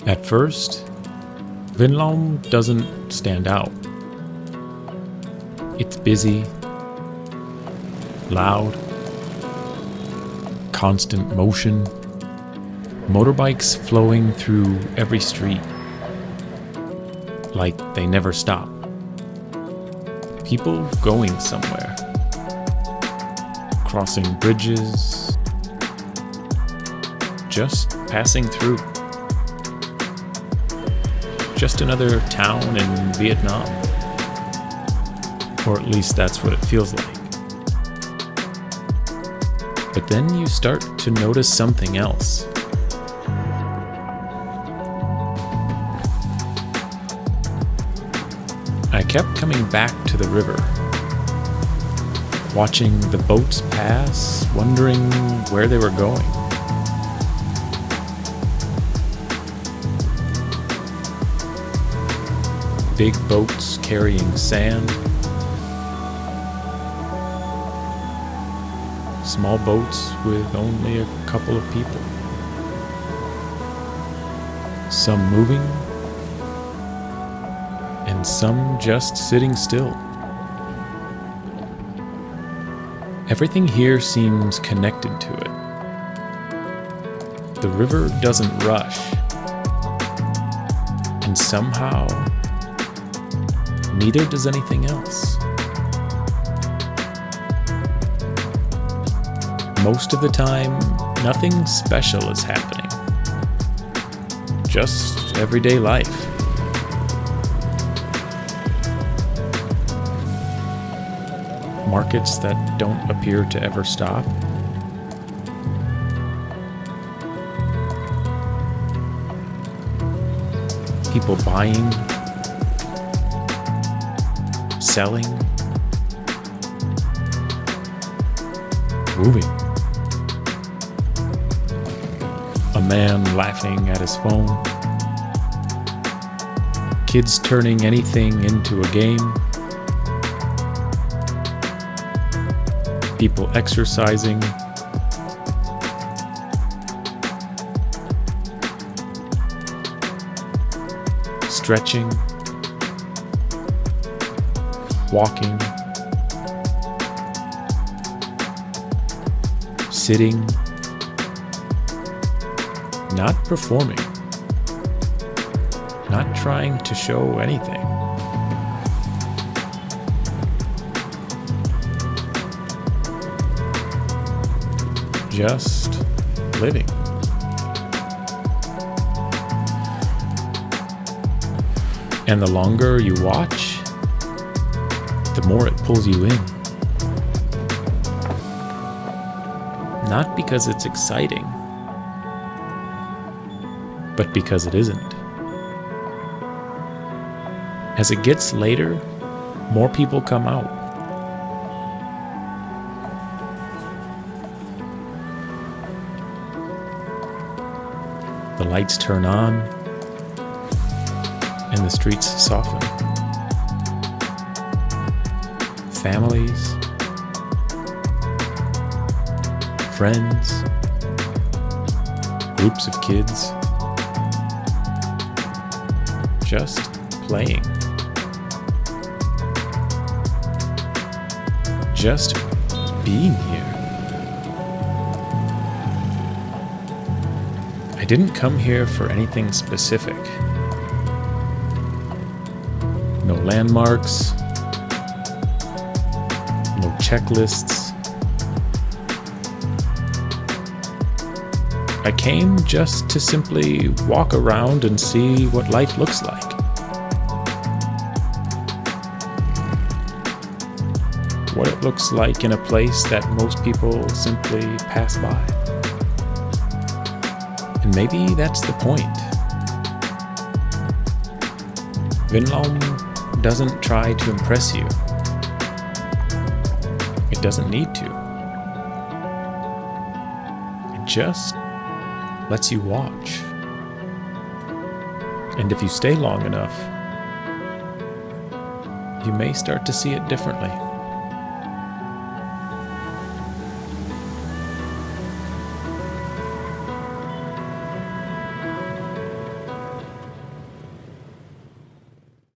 At first, Vinh Long doesn't stand out. It's busy, loud, constant motion, motorbikes flowing through every street, like they never stop. People going somewhere, crossing bridges, just passing through. Just another town in Vietnam. Or at least that's what it feels like. But then you start to notice something else. I kept coming back to the river, watching the boats pass, wondering where they were going. Big boats carrying sand, small boats with only a couple of people. Some moving, and some just sitting still. Everything here seems connected to it. The river doesn't rush, and somehow, neither does anything else. Most of the time, nothing special is happening. Just everyday life. Markets that don't appear to ever stop. People buying, selling, moving. A man laughing at his phone. Kids turning anything into a game. People exercising. Stretching. Walking. Sitting. Not performing. Not trying to show anything. Just living. And the longer you watch, the more it pulls you in. Not because it's exciting, but because it isn't. As it gets later, more people come out. The lights turn on, and the streets soften. Families, friends, groups of kids, just playing. Just being here. I didn't come here for anything specific. No landmarks, no checklists. I came just to simply walk around and see what life looks like. What it looks like in a place that most people simply pass by. And maybe that's the point. Vinh Long doesn't try to impress you. It doesn't need to. It just lets you watch. And if you stay long enough, you may start to see it differently.